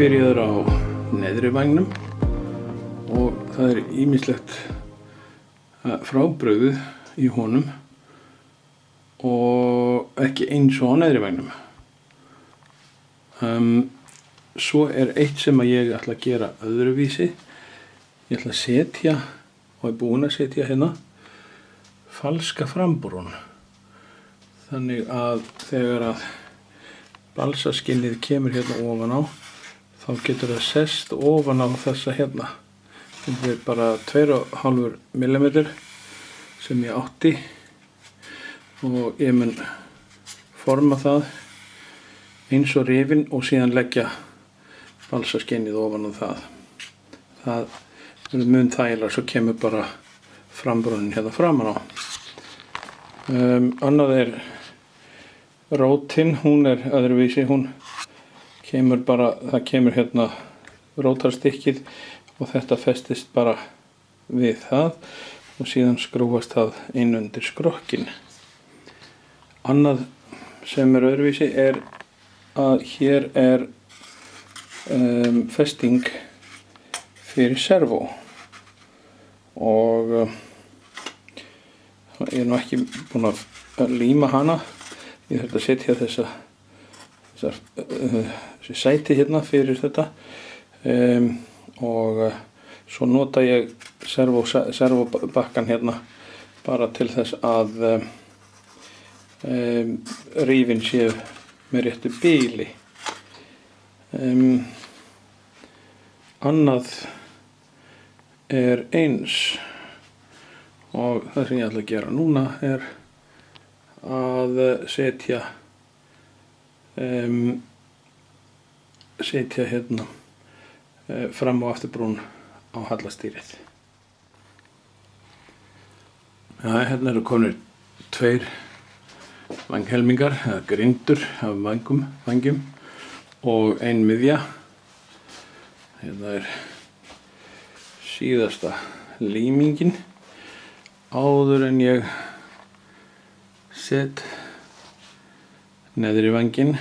byrjaður á neðri vængnum og það ýmislegt frábrugðið í honum og ekki eins og á neðri vængnum. Svo eitt sem ég ætla að gera öðruvísi. Ég ætla að setja, og er búinn að setja hérna, falska frambrún. Þannig að þegar að balsaskinnið kemur hérna ofan á, þá getur það sest ofan á þessa hérna. Þetta er bara 2,5 mm sem ég átti og ég mun forma það eins og rifin og síðan leggja balsaskinnið ofan á það. Það er mun þægilega, svo kemur bara frambrúnin hérna framan á. Annað rótin, hún öðruvísi, það kemur hérna rótarstykkið og þetta festist bara við það og síðan skrúfast það inn undir skrokkin. Annað sem öðruvísi að hér festing fyrir servó og ég nú ekki búinn að líma hana. Ég þurfti að setja þessi sæti hérna fyrir þetta og svo nota ég servobakkan hérna bara til þess að rífin séu með réttu bili. Annað eins og það sem ég ætla að gera núna að setja hérna fram- og afturbrún á hallastýrið. Hérna eru komnir 2 vænghelmingar eða grindur af vængjum og 1 miðja. Hérna síðasta límingin áður en ég set neðri vænginn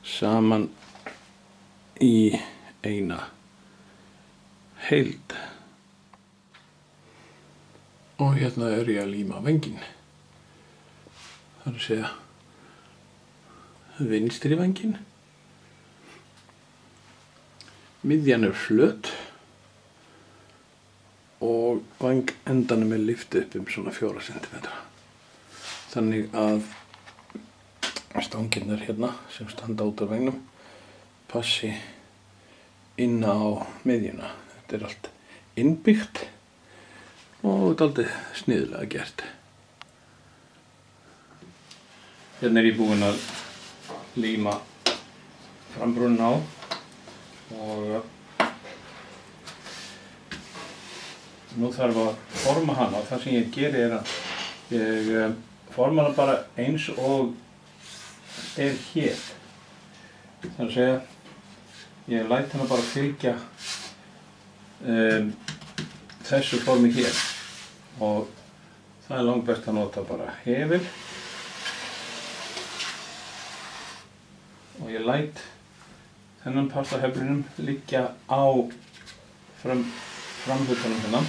saman í eina heild. Og hérna ég að líma vænginn. Það að segja vinstri vænginn. Miðjan flöt og vængendanum lyft upp svona 4 cm. Þannig að stangirnar hérna sem standa út af vængnum passi inn á miðjuna. Þetta allt innbyggt og dálítið sniðulega gert. Hérna ég búinn að líma frambrúnin á og nú þarf að forma hana. Það sem ég geri að ég forma hana bara eins og hér. Það að segja, ég læt hana bara fylgja þessu formi hér og það langbest að nota bara hefil og ég læt þennan part af heflinum liggja á framhlutanum hérna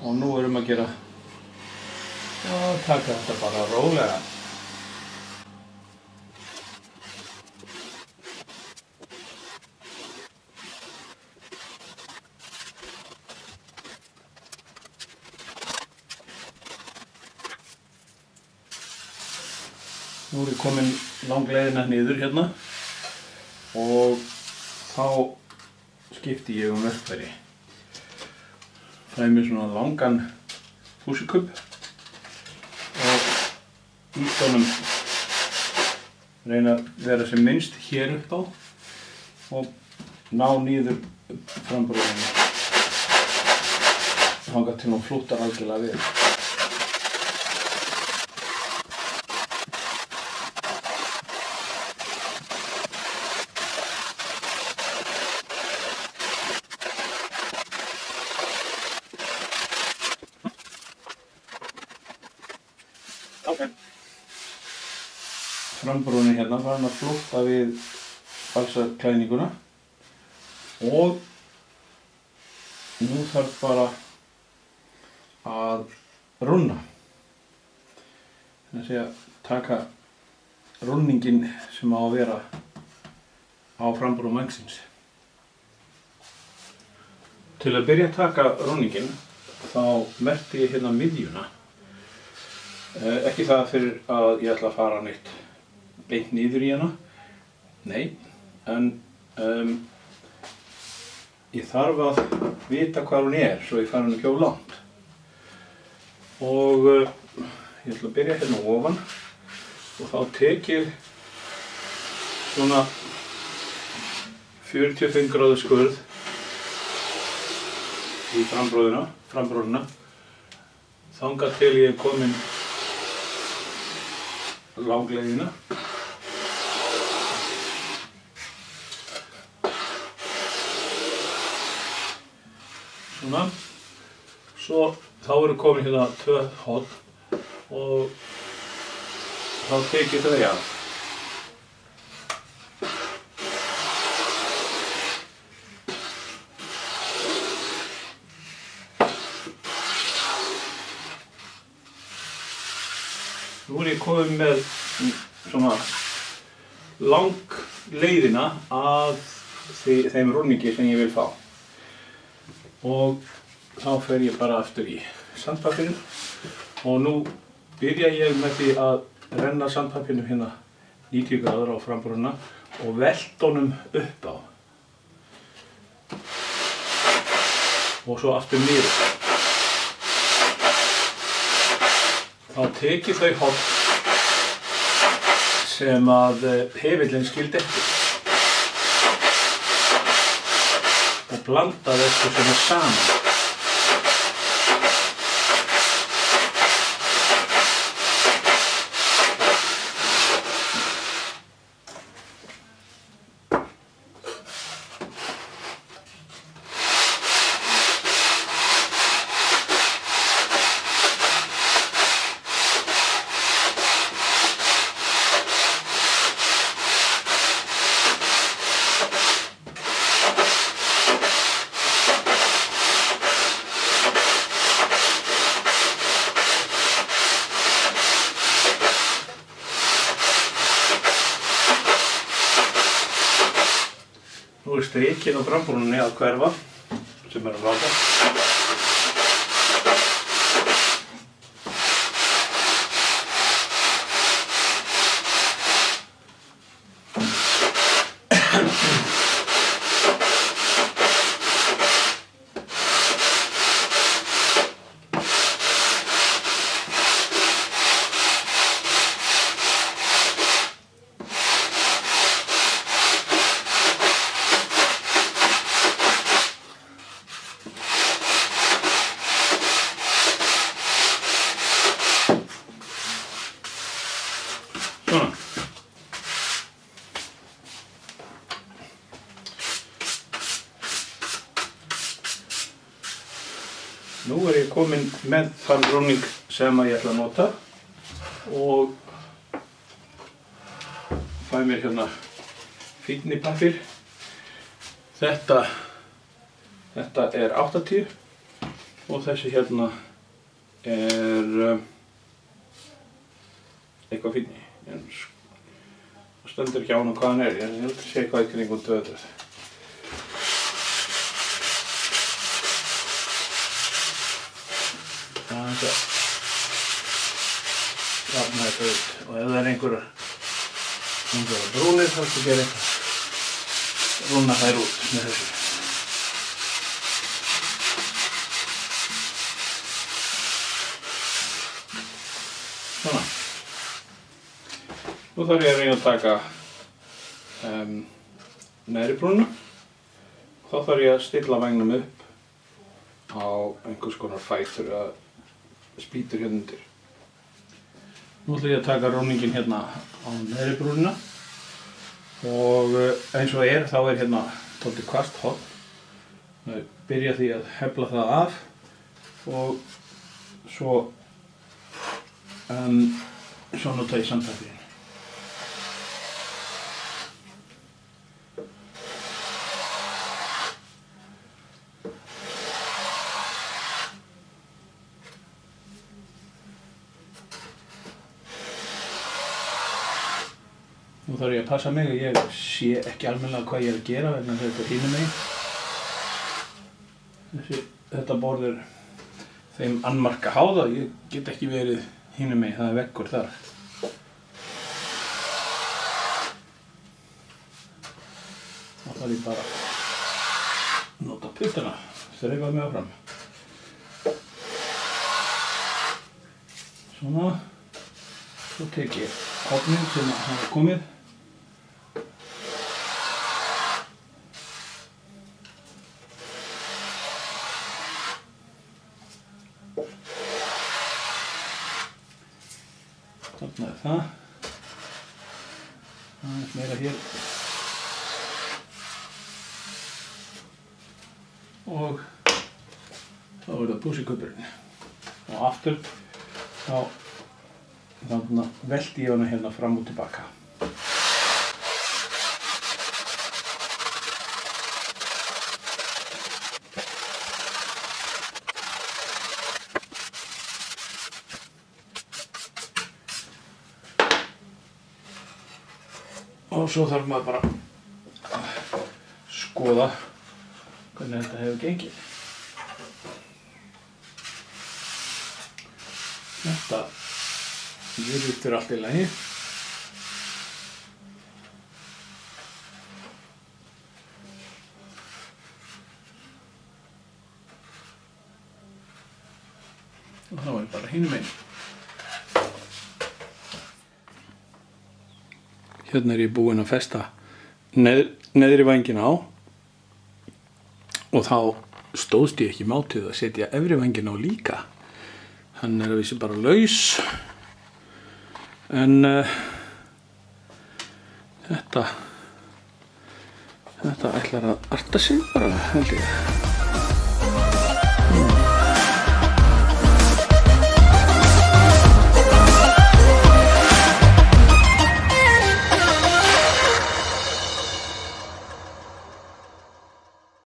og nú að gera taka þetta bara rólega. Nú ég komin langleiðina niður hérna og þá skipti ég verkfæri. Fæ mér svona langan húsikubb og ýtt honum, reyna að vera sem minnst hér upp á og ná niður frambrúninni þangað til hún flúttar algjörlega við. Frambrúnin hérna farin að flútta við falsaklæðninguna og nú þarf bara að rúnna. Þannig að taka rúnningin sem á að vera á frambrún vængsins. Til að byrja að taka rúnningin þá merkti ég hérna miðjuna. Ekki það fyrir að ég ætla að fara neitt beint niður í hana. Nei, en ég þarf að vita hvar hún er svo ég fari hann ekki of langt. Og ég ætla að byrja hérna ofan og þá tek ég svona 45 gráðu skurð í frambrúnina þangað til ég er komin langleiðina. Svona. Svo þá eru komin hérna 2 horn og þá tek ég þau af. Nú er ég komin með svona lang leiðina að þeim rúningi sem ég vil fá. Og þá fer ég bara aftur í sandpappírinn og nú byrja ég með því að renna sandpappírnum hérna 90 gráður á frambrúnina og velta honum upp á. Og svo aftur niður. Þá tek ég þau horn sem að hefillinn skildi eftir og blanda þessu svona saman. Nú er strikinn á frambrúninni að hverfa sem er að láta. Svona. Nú er ég komin með þann rúning sem ég ætla að nota og fæ mér hérna fínnipappír. Þetta er 80 og þessi hérna er eitthvað fínni. En það stendur ekki á hann hvað hann er, ég held að sé eitthvað í kringum 200. Það er jafna þetta út og ef það er einhverjar brúnir þá skal gera eitthvað rúna þær út með þessu. Svona. Nú þarf ég að reyna að taka neðri brúnina. Þá þarf ég að stilla vængnum upp á einhvers konar fætur eða spýtur hérna undir. Nú ætla ég að taka rúningin hérna á neðri brúnina og eins og þá er hérna dálítið hvasst horn. Byrja því að hefla það af og svo nota ég sandpappírinn. þarf ég að passa mig að ég sé ekki almennilega hvað ég er að gera vegna þess að þetta er hinum megin. Þetta borð er þeim annmarka háð að ég get ekki verið hinum megin, það er veggur þar. Þá þarf ég bara að nota puttana, þreifa mig áfram. Svona. Svo tek ég ofninn sem hafa komið. Þarna er það. Aðeins meira hér. Og þá er það púsikuppurinn. Og aftur þá velti ég hana hérna fram og tilbaka. Og svo þarf maður bara að skoða hvernig þetta hefur gengið. Þetta virðist allt í lagi. Og þá er bara hinum megin. Hérna er ég búinn að festa neðri vængina á og þá stóðst ég ekki mátið að setja efri vængina á líka. Hann er að vísu bara laus. En þetta ætlar að arta sig bara, held ég.